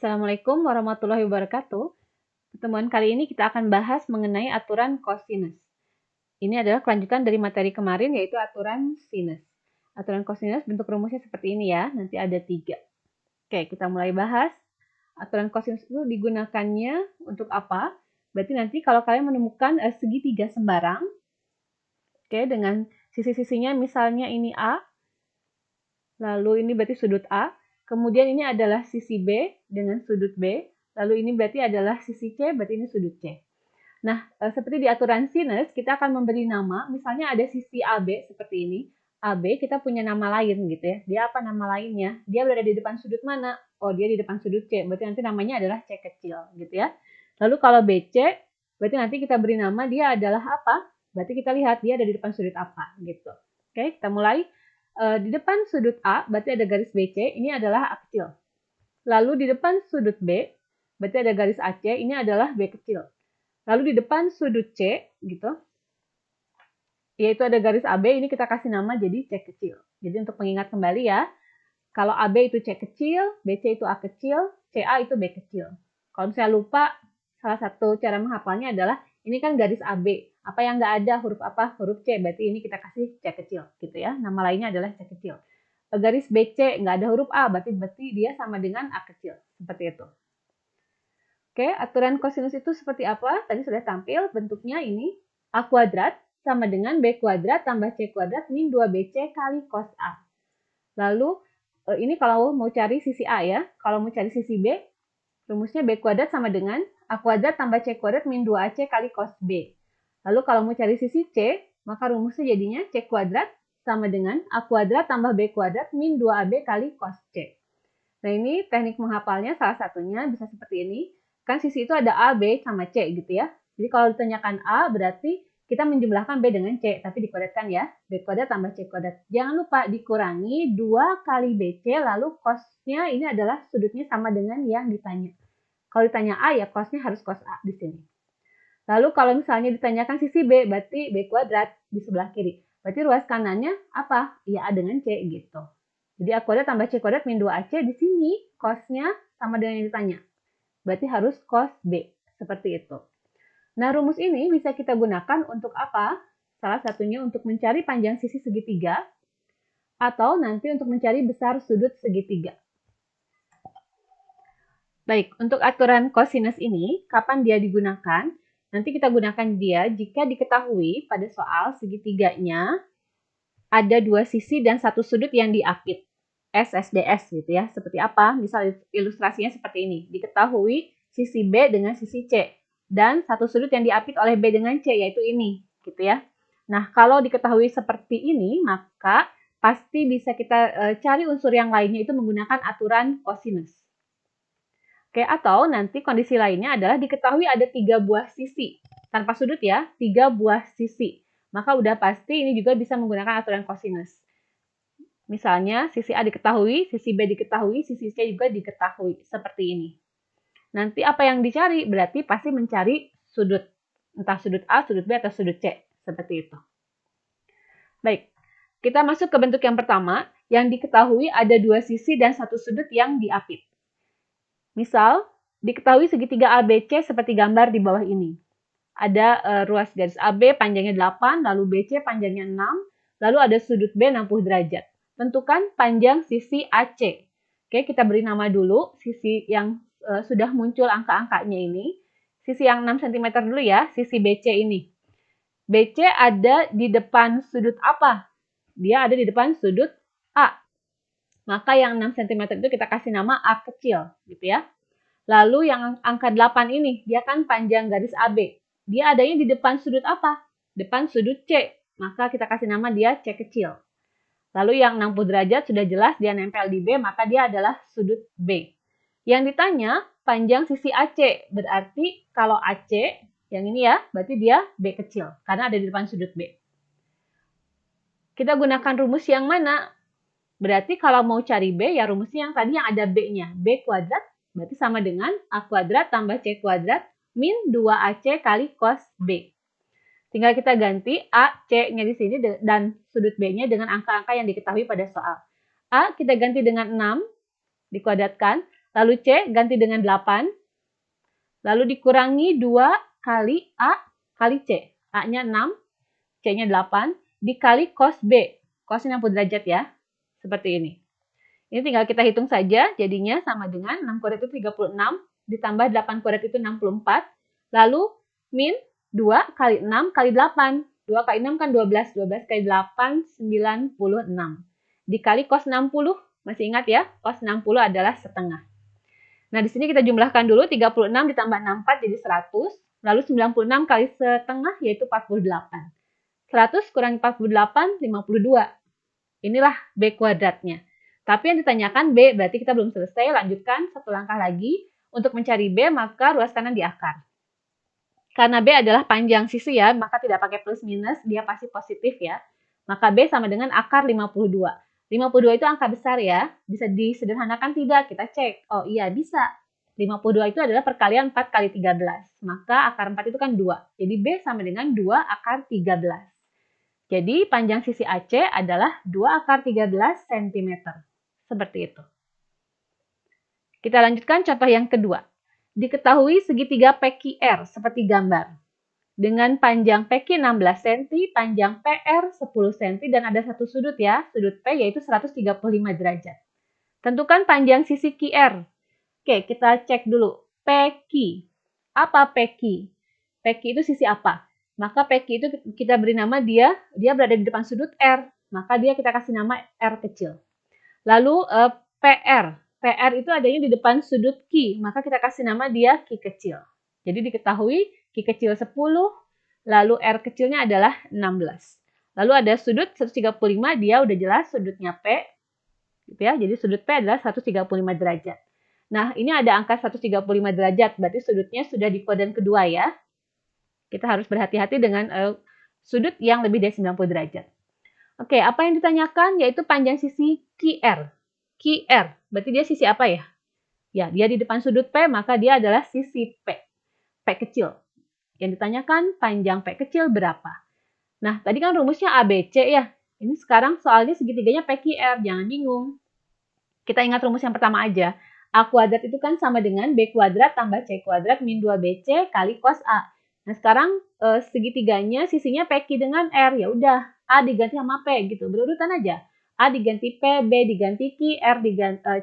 Assalamualaikum warahmatullahi wabarakatuh. Pertemuan kali ini kita akan bahas mengenai aturan cosinus. Ini adalah kelanjutan dari materi kemarin, yaitu aturan sinus. Aturan cosinus bentuk rumusnya seperti ini ya, nanti ada 3. Oke, kita mulai bahas. Aturan cosinus itu digunakannya untuk apa? Berarti nanti kalau kalian menemukan segitiga sembarang, oke, dengan sisi-sisinya misalnya ini A, lalu ini berarti sudut A, kemudian ini adalah sisi B dengan sudut B, lalu ini berarti adalah sisi C, berarti ini sudut C. Nah, seperti di aturan sinus, kita akan memberi nama, misalnya ada sisi AB seperti ini. AB kita punya nama lain gitu ya. Dia apa nama lainnya? Dia berada di depan sudut mana? Oh, dia di depan sudut C, berarti nanti namanya adalah C kecil gitu ya. Lalu kalau BC, berarti nanti kita beri nama dia adalah apa? Berarti kita lihat dia ada di depan sudut apa gitu. Oke, kita mulai. Di depan sudut A, berarti ada garis BC, ini adalah A kecil. Lalu di depan sudut B, berarti ada garis AC, ini adalah B kecil. Lalu di depan sudut C, gitu, yaitu ada garis AB, ini kita kasih nama jadi C kecil. Jadi untuk mengingat kembali ya, kalau AB itu C kecil, BC itu A kecil, CA itu B kecil. Kalau misalnya lupa, salah satu cara menghafalnya adalah, ini kan garis AB. Apa yang nggak ada, huruf apa? Huruf C, berarti ini kita kasih C kecil, gitu ya. Nama lainnya adalah C kecil. Garis BC nggak ada huruf A, berarti dia sama dengan A kecil, seperti itu. Oke, aturan kosinus itu seperti apa? Tadi sudah tampil, bentuknya ini A kuadrat sama dengan B kuadrat tambah C kuadrat min 2BC kali cos A. Lalu, ini kalau mau cari sisi A ya. Kalau mau cari sisi B, rumusnya B kuadrat sama dengan A kuadrat tambah C kuadrat min 2AC kali cos B. Lalu kalau mau cari sisi C, maka rumusnya jadinya C kuadrat sama dengan A kuadrat tambah B kuadrat min 2AB kali cos C. Nah, ini teknik menghafalnya salah satunya bisa seperti ini. Kan sisi itu ada A, B, sama C gitu ya. Jadi kalau ditanyakan A berarti kita menjumlahkan B dengan C, tapi dikuadratkan ya. B kuadrat tambah C kuadrat. Jangan lupa dikurangi 2 kali BC, lalu cosnya ini adalah sudutnya sama dengan yang ditanya. Kalau ditanya A ya cosnya harus cos A di sini. Lalu kalau misalnya ditanyakan sisi B, berarti B kuadrat di sebelah kiri. Berarti ruas kanannya apa? Ya A dengan C gitu. Jadi A kuadrat tambah C kuadrat min 2AC di sini cosnya sama dengan yang ditanya. Berarti harus cos B. Seperti itu. Nah, rumus ini bisa kita gunakan untuk apa? Salah satunya untuk mencari panjang sisi segitiga atau nanti untuk mencari besar sudut segitiga. Baik, untuk aturan cosinus ini, kapan dia digunakan? Nanti kita gunakan dia jika diketahui pada soal segitiganya ada 2 sisi dan 1 sudut yang diapit. SSDS gitu ya. Seperti apa? Misal ilustrasinya seperti ini. Diketahui sisi B dengan sisi C. Dan 1 sudut yang diapit oleh B dengan C, yaitu ini. Gitu ya. Nah, kalau diketahui seperti ini, maka pasti bisa kita cari unsur yang lainnya itu menggunakan aturan cosinus. Oke, atau nanti kondisi lainnya adalah diketahui ada 3 buah sisi. Tanpa sudut ya, 3 buah sisi. Maka udah pasti ini juga bisa menggunakan aturan cosinus. Misalnya, sisi A diketahui, sisi B diketahui, sisi C juga diketahui. Seperti ini. Nanti apa yang dicari? Berarti pasti mencari sudut. Entah sudut A, sudut B, atau sudut C. Seperti itu. Baik, kita masuk ke bentuk yang pertama. Yang diketahui ada 2 sisi dan 1 sudut yang diapit. Misal, diketahui segitiga ABC seperti gambar di bawah ini. Ada ruas garis AB panjangnya 8, lalu BC panjangnya 6, lalu ada sudut B 60 derajat. Tentukan panjang sisi AC. Oke, kita beri nama dulu sisi yang sudah muncul angka-angkanya ini. Sisi yang 6 cm dulu ya, sisi BC ini. BC ada di depan sudut apa? Dia ada di depan sudut A. Maka yang 6 cm itu kita kasih nama A kecil, gitu ya. Lalu yang angka 8 ini, dia kan panjang garis AB. Dia adanya di depan sudut apa? Depan sudut C. Maka kita kasih nama dia C kecil. Lalu yang 60 derajat sudah jelas dia nempel di B, maka dia adalah sudut B. Yang ditanya panjang sisi AC. Berarti kalau AC, yang ini ya, berarti dia B kecil. Karena ada di depan sudut B. Kita gunakan rumus yang mana? Berarti kalau mau cari B, ya rumusnya yang tadi yang ada B-nya. B kuadrat berarti sama dengan A kuadrat tambah C kuadrat min 2AC kali cos B. Tinggal kita ganti A, C-nya di sini dan sudut B-nya dengan angka-angka yang diketahui pada soal. A kita ganti dengan 6 dikuadratkan, lalu C ganti dengan 8, lalu dikurangi 2 kali A kali C. A-nya 6, C-nya 8, dikali cos B. Cosnya 60 derajat ya, seperti ini. Ini tinggal kita hitung saja, jadinya sama dengan 6 kuadrat itu 36, ditambah 8 kuadrat itu 64, lalu min 2 kali 6 kali 8. 2 kali 6 kan 12, 12 kali 8, 96. Dikali cos 60, masih ingat ya, cos 60 adalah setengah. Nah, di sini kita jumlahkan dulu, 36 ditambah 64 jadi 100, lalu 96 kali setengah yaitu 48. 100 kurangi 48, 52. Inilah B kuadratnya. Tapi yang ditanyakan B, berarti kita belum selesai, lanjutkan satu langkah lagi. Untuk mencari B, maka ruas kanan di akar. Karena B adalah panjang sisi ya, maka tidak pakai plus minus, dia pasti positif ya. Maka B sama dengan akar 52. 52 itu angka besar ya, bisa disederhanakan tidak? Kita cek. Oh iya, bisa. 52 itu adalah perkalian 4 kali 13. Maka akar 4 itu kan 2. Jadi B sama dengan 2 akar 13. Jadi panjang sisi AC adalah 2 akar 13 cm. Seperti itu. Kita lanjutkan contoh yang kedua. Diketahui segitiga PQR seperti gambar. Dengan panjang PQ 16 cm, panjang PR 10 cm, dan ada satu sudut ya, sudut P yaitu 135 derajat. Tentukan panjang sisi QR. Oke, kita cek dulu. PQ. Apa PQ? PQ itu sisi apa? Maka PQ itu kita beri nama dia berada di depan sudut R. Maka dia kita kasih nama R kecil. Lalu PR. PR itu adanya di depan sudut Q. Maka kita kasih nama dia Q kecil. Jadi diketahui Q kecil 10, lalu R kecilnya adalah 16. Lalu ada sudut 135, dia udah jelas sudutnya P. Gitu ya. Jadi sudut P adalah 135 derajat. Nah, ini ada angka 135 derajat, berarti sudutnya sudah di kuadran kedua ya. Kita harus berhati-hati dengan sudut yang lebih dari 90 derajat. Oke, apa yang ditanyakan? Yaitu panjang sisi QR. QR, berarti dia sisi apa ya? Ya, dia di depan sudut P, maka dia adalah sisi P. P kecil. Yang ditanyakan panjang P kecil berapa? Nah, tadi kan rumusnya ABC ya. Ini sekarang soalnya segitiganya PQR, jangan bingung. Kita ingat rumus yang pertama aja. A kuadrat itu kan sama dengan B kuadrat tambah C kuadrat min 2BC kali cos A. Nah, sekarang segitiganya sisinya PQ dengan R. Ya udah, A diganti sama P gitu. Berurutan aja. A diganti P, B diganti Q,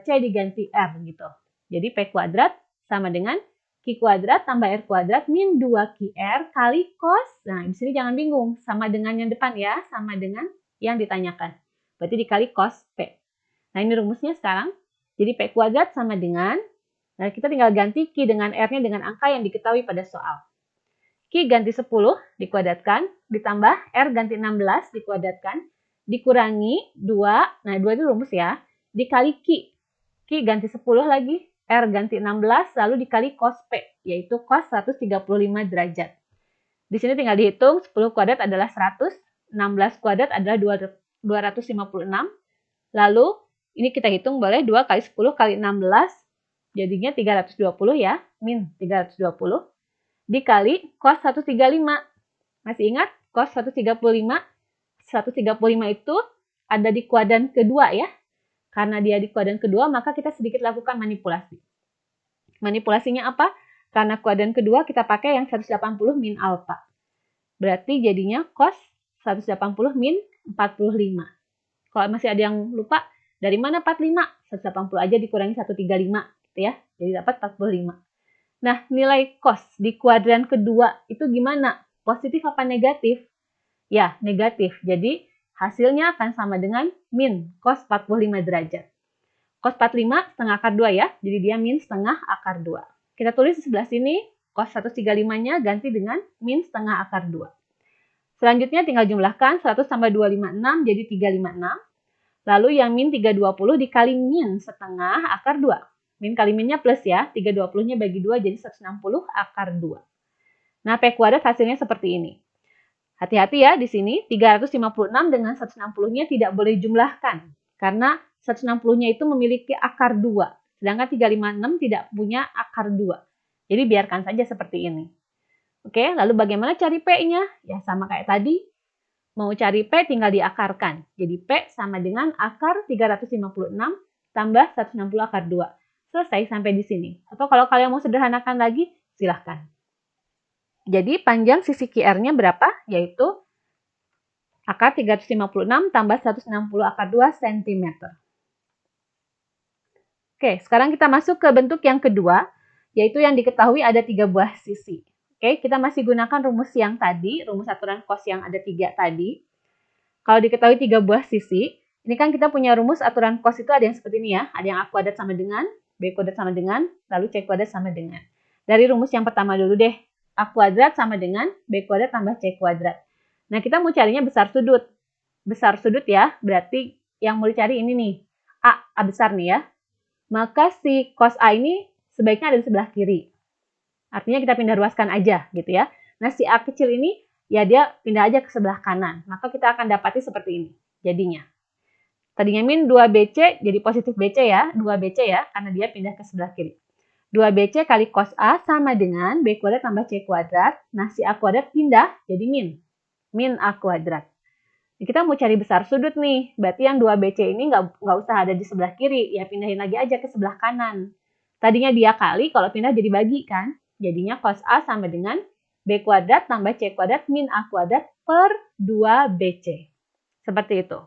C diganti R gitu. Jadi P kuadrat sama dengan Q kuadrat tambah R kuadrat min 2QR kali cos. Nah, di sini jangan bingung. Sama dengan yang depan ya. Sama dengan yang ditanyakan. Berarti dikali cos P. Nah, ini rumusnya sekarang. Jadi P kuadrat sama dengan, nah kita tinggal ganti Q dengan R-nya dengan angka yang diketahui pada soal. Q ganti 10 dikuadratkan, ditambah R ganti 16 dikuadratkan, dikurangi 2, nah 2 itu rumus ya, dikali Q. Q ganti 10 lagi, R ganti 16, lalu dikali cos P, yaitu cos 135 derajat. Di sini tinggal dihitung, 10 kuadrat adalah 100, 16 kuadrat adalah 256, lalu ini kita hitung boleh 2 kali 10 kali 16, jadinya 320 ya, min 320, dikali cos 135. Masih ingat cos 135? 135 itu ada di kuadran kedua ya. Karena dia di kuadran kedua, maka kita sedikit lakukan manipulasi. Manipulasinya apa? Karena kuadran kedua kita pakai yang 180 min alfa. Berarti jadinya cos 180 min 45. Kalau masih ada yang lupa, dari mana 45? 180 aja dikurangi 135 gitu ya. Jadi dapat 45. Nah, nilai cos di kuadran kedua itu gimana? Positif apa negatif? Ya, negatif. Jadi, hasilnya akan sama dengan min cos 45 derajat. Cos 45 setengah akar 2 ya. Jadi, dia min setengah akar 2. Kita tulis di sebelah sini, cos 135-nya ganti dengan min setengah akar 2. Selanjutnya tinggal jumlahkan 100 tambah 256 jadi 356. Lalu yang min 320 dikali min setengah akar 2. Min kali minnya plus ya, 320-nya bagi 2 jadi 160 akar 2. Nah, P kuadrat hasilnya seperti ini. Hati-hati ya di sini, 356 dengan 160-nya tidak boleh jumlahkan. Karena 160-nya itu memiliki akar 2. Sedangkan 356 tidak punya akar 2. Jadi biarkan saja seperti ini. Oke, lalu bagaimana cari P-nya? Ya sama kayak tadi. Mau cari P tinggal diakarkan. Jadi P sama dengan akar 356 tambah 160 akar 2. Selesai sampai di sini. Atau kalau kalian mau sederhanakan lagi, silahkan. Jadi panjang sisi QR-nya berapa? Yaitu akar 356 tambah 160 akar 2 cm. Oke, sekarang kita masuk ke bentuk yang kedua, yaitu yang diketahui ada 3 buah sisi. Oke, kita masih gunakan rumus yang tadi, rumus aturan cos yang ada 3 tadi. Kalau diketahui 3 buah sisi, ini kan kita punya rumus aturan cos itu ada yang seperti ini ya. Ada yang A kuadrat sama dengan, B kuadrat sama dengan, lalu C kuadrat sama dengan. Dari rumus yang pertama dulu deh. A kuadrat sama dengan B kuadrat tambah C kuadrat. Nah, kita mau carinya besar sudut. Besar sudut ya, berarti yang mau dicari ini nih. A besar nih ya. Maka si cos A ini sebaiknya ada di sebelah kiri. Artinya kita pindah ruaskan aja gitu ya. Nah, si A kecil ini ya dia pindah aja ke sebelah kanan. Maka kita akan dapati seperti ini jadinya. Tadinya min 2BC jadi positif BC ya, 2BC ya, karena dia pindah ke sebelah kiri. 2BC kali cos A sama dengan B kuadrat tambah C kuadrat. Nah, si A kuadrat pindah jadi min A kuadrat. Kita mau cari besar sudut nih, berarti yang 2BC ini nggak usah ada di sebelah kiri, ya pindahin lagi aja ke sebelah kanan. Tadinya dia kali, kalau pindah jadi bagi kan, jadinya cos A sama dengan B kuadrat tambah C kuadrat min A kuadrat per 2BC. Seperti itu.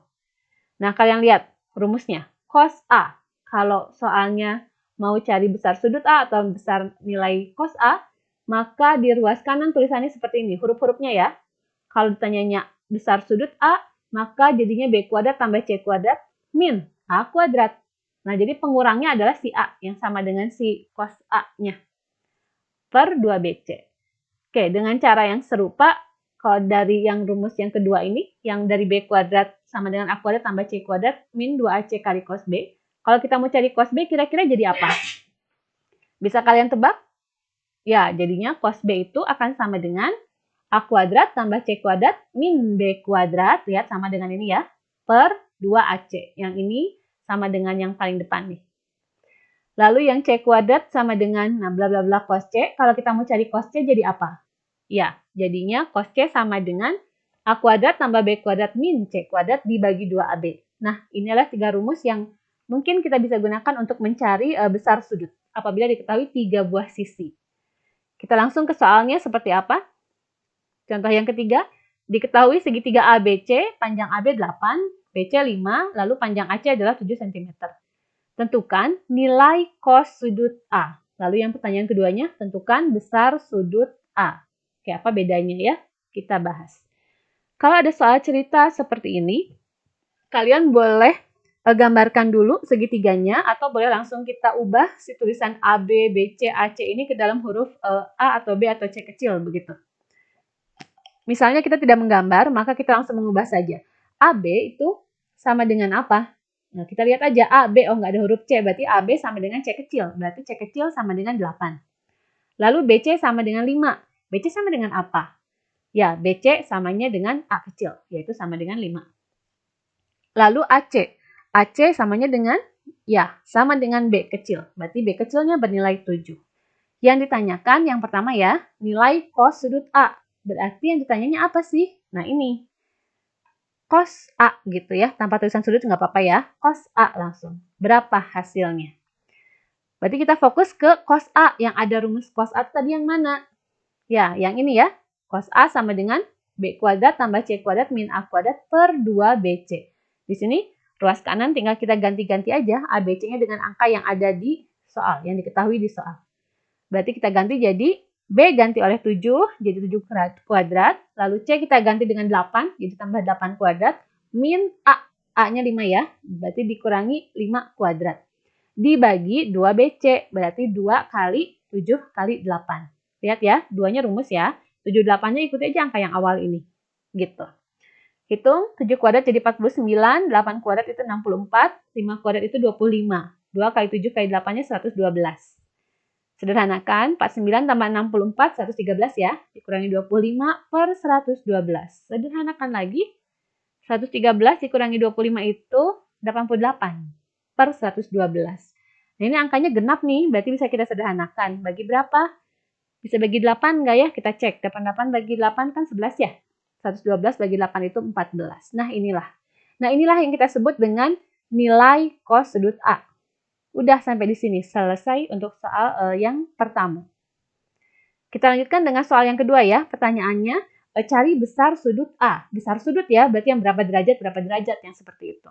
Nah, kalian lihat rumusnya, cos A. Kalau soalnya mau cari besar sudut A atau besar nilai cos A, maka di ruas kanan tulisannya seperti ini, huruf-hurufnya ya. Kalau ditanyanya besar sudut A, maka jadinya B kuadrat tambah C kuadrat min A kuadrat. Nah, jadi pengurangnya adalah si A yang sama dengan si cos A-nya per 2BC. Oke, dengan cara yang serupa, kalau dari yang rumus yang kedua ini, yang dari B kuadrat sama dengan A kuadrat tambah C kuadrat min 2AC kali cos B. Kalau kita mau cari cos B, kira-kira jadi apa? Bisa kalian tebak? Ya, jadinya cos B itu akan sama dengan A kuadrat tambah C kuadrat min B kuadrat, lihat sama dengan ini ya, per 2AC. Yang ini sama dengan yang paling depan nih. Lalu yang C kuadrat sama dengan, nah bla bla bla cos C, kalau kita mau cari cos C jadi apa? Ya, jadinya cos C sama dengan A kuadrat tambah B kuadrat min C kuadrat dibagi 2AB. Nah, inilah 3 rumus yang mungkin kita bisa gunakan untuk mencari besar sudut apabila diketahui 3 buah sisi. Kita langsung ke soalnya seperti apa? Contoh yang ketiga, diketahui segitiga ABC, panjang AB 8, BC 5, lalu panjang AC adalah 7 cm. Tentukan nilai cos sudut A. Lalu yang pertanyaan keduanya, tentukan besar sudut A. Oke, apa bedanya ya? Kita bahas. Kalau ada soal cerita seperti ini, kalian boleh gambarkan dulu segitiganya atau boleh langsung kita ubah si tulisan AB, BC, AC ini ke dalam huruf A atau B atau C kecil begitu. Misalnya kita tidak menggambar, maka kita langsung mengubah saja. AB itu sama dengan apa? Nah, kita lihat aja A, B, oh nggak ada huruf C, berarti AB sama dengan C kecil. Berarti C kecil sama dengan 8. Lalu BC sama dengan 5. BC sama dengan apa? Ya, BC samanya dengan A kecil, yaitu sama dengan 5. Lalu AC. AC samanya dengan, ya, sama dengan B kecil. Berarti B kecilnya bernilai 7. Yang ditanyakan yang pertama ya, nilai cos sudut A. Berarti yang ditanyanya apa sih? Nah ini, cos A gitu ya. Tanpa tulisan sudut nggak apa-apa ya. Cos A langsung. Berapa hasilnya? Berarti kita fokus ke cos A. Yang ada rumus cos A tadi yang mana? Ya, yang ini ya. Cos A sama dengan B kuadrat tambah C kuadrat min A kuadrat per 2BC. Di sini ruas kanan tinggal kita ganti-ganti aja ABC-nya dengan angka yang ada di soal, yang diketahui di soal. Berarti kita ganti jadi B ganti oleh 7, jadi 7 kuadrat. Lalu C kita ganti dengan 8, jadi tambah 8 kuadrat. Min A, A-nya 5 ya, berarti dikurangi 5 kuadrat. Dibagi 2BC, berarti 2 kali 7 kali 8. Lihat ya, 2-nya rumus ya. 7, 8-nya ikuti aja angka yang awal ini. Gitu. Hitung, 7 kuadrat jadi 49, 8 kuadrat itu 64, 5 kuadrat itu 25. 2 kali 7 kali 8-nya 112. Sederhanakan, 49 tambah 64, 113 ya. Dikurangi 25 per 112. Sederhanakan lagi, 113 dikurangi 25 itu 88 per 112. Nah ini angkanya genap nih, berarti bisa kita sederhanakan. Bagi berapa? Bisa bagi 8 nggak ya? Kita cek. 88 bagi 8 kan 11 ya? 112 bagi 8 itu 14. Nah inilah. Nah inilah yang kita sebut dengan nilai cos sudut A. Udah sampai di sini, selesai untuk soal yang pertama. Kita lanjutkan dengan soal yang kedua ya. Pertanyaannya, cari besar sudut A. Besar sudut ya, berarti yang berapa derajat yang seperti itu.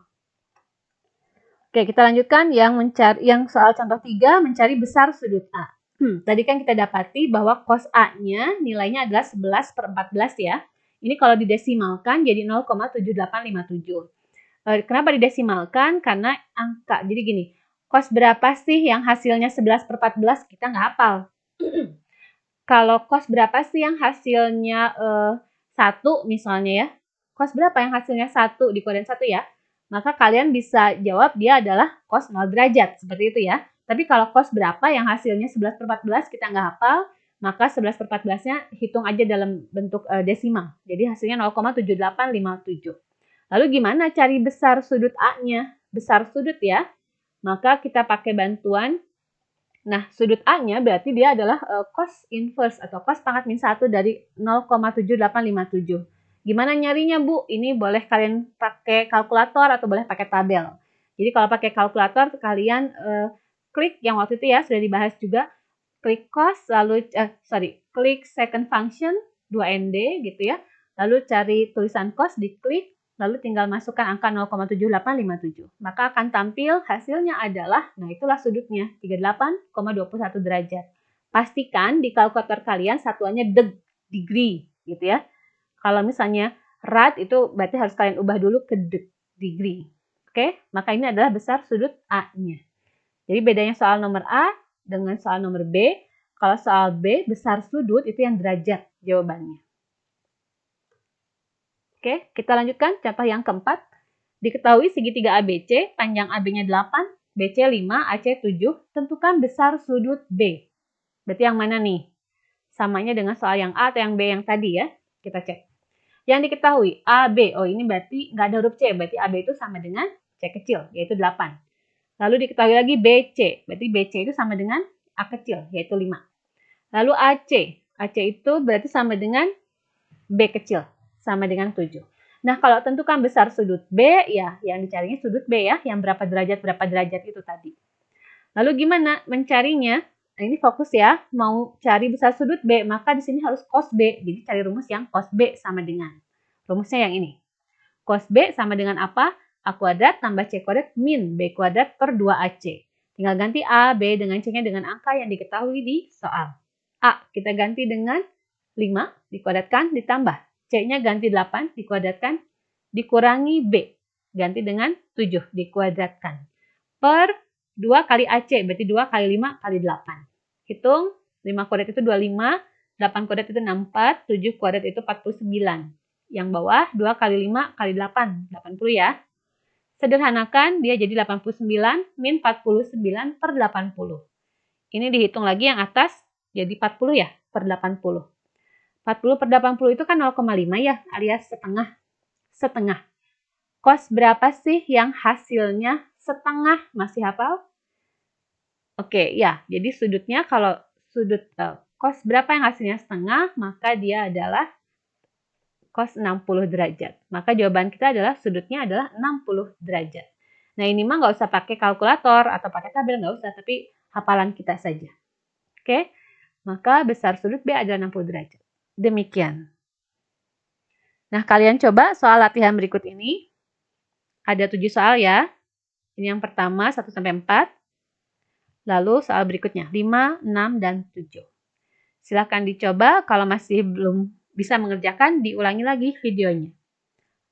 Oke, kita lanjutkan yang soal contoh 3, mencari besar sudut A. Tadi kan kita dapati bahwa cos A-nya nilainya adalah 11/14 ya. Ini kalau didesimalkan jadi 0,7857. Kenapa didesimalkan? Karena angka. Jadi gini, cos berapa sih yang hasilnya 11/14? Kita nggak hafal. Kalau cos berapa sih yang hasilnya 1 misalnya ya. Cos berapa yang hasilnya 1 di kuadran 1 ya? Maka kalian bisa jawab dia adalah cos 0 derajat. Seperti itu ya. Tapi kalau cos berapa yang hasilnya 11/14 kita nggak hafal, maka 11/14-nya hitung aja dalam bentuk desimal. Jadi hasilnya 0,7857. Lalu gimana cari besar sudut A-nya? Besar sudut ya. Maka kita pakai bantuan. Nah, sudut A-nya berarti dia adalah cos inverse atau cos pangkat min 1 dari 0,7857. Gimana nyarinya, Bu? Ini boleh kalian pakai kalkulator atau boleh pakai tabel. Jadi kalau pakai kalkulator, kalian klik yang waktu itu ya, sudah dibahas juga. Klik cos, lalu, klik second function, 2ND gitu ya. Lalu cari tulisan cos, diklik, lalu tinggal masukkan angka 0,7857. Maka akan tampil hasilnya adalah, nah itulah sudutnya, 38,21 derajat. Pastikan di kalkulator kalian satuannya degree gitu ya. Kalau misalnya rad itu berarti harus kalian ubah dulu ke degree. Oke, maka ini adalah besar sudut A-nya. Jadi bedanya soal nomor A dengan soal nomor B. Kalau soal B, besar sudut itu yang derajat jawabannya. Oke, kita lanjutkan contoh yang keempat. Diketahui segitiga ABC, panjang AB-nya 8, BC 5, AC 7. Tentukan besar sudut B. Berarti yang mana nih? Samanya dengan soal yang A atau yang B yang tadi ya. Kita cek. Yang diketahui AB, oh ini berarti nggak ada huruf C, berarti AB itu sama dengan C kecil, yaitu 8. Lalu diketahui lagi BC, berarti BC itu sama dengan A kecil, yaitu 5. Lalu AC, AC itu berarti sama dengan B kecil, sama dengan 7. Nah, kalau tentukan besar sudut B, ya yang dicarinya sudut B ya, yang berapa derajat itu tadi. Lalu gimana mencarinya? Nah, ini fokus ya, mau cari besar sudut B, maka di sini harus cos B. Jadi cari rumus yang cos B sama dengan. Rumusnya yang ini. Cos B sama dengan apa? A kuadrat tambah C kuadrat min B kuadrat per 2AC. Tinggal ganti A, B dengan C-nya dengan angka yang diketahui di soal. A kita ganti dengan 5 dikuadratkan ditambah. C-nya ganti 8 dikuadratkan dikurangi B. Ganti dengan 7 dikuadratkan. Per 2 kali AC, berarti 2 kali 5 kali 8. Hitung, 5 kuadrat itu 25, 8 kuadrat itu 64, 7 kuadrat itu 49. Yang bawah 2 kali 5 kali 8, 80 ya. Sederhanakan, dia jadi 89 min 49 per 80. Ini dihitung lagi yang atas, jadi 40 ya, per 80. 40 per 80 itu kan 0,5 ya, alias setengah. Setengah. Cos berapa sih yang hasilnya setengah? Masih hafal? Oke, ya. Jadi sudutnya kalau sudut cos berapa yang hasilnya setengah, maka dia adalah cos 60 derajat. Maka jawaban kita adalah sudutnya adalah 60 derajat. Nah, ini mah nggak usah pakai kalkulator atau pakai tabel, nggak usah, tapi hafalan kita saja. Oke, maka besar sudut B adalah 60 derajat. Demikian. Nah, kalian coba soal latihan berikut ini. Ada 7 soal ya. Ini yang pertama 1-4. Lalu soal berikutnya 5, 6, dan 7. Silahkan dicoba, kalau masih belum bisa mengerjakan, diulangi lagi videonya.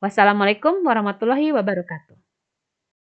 Wassalamualaikum warahmatullahi wabarakatuh.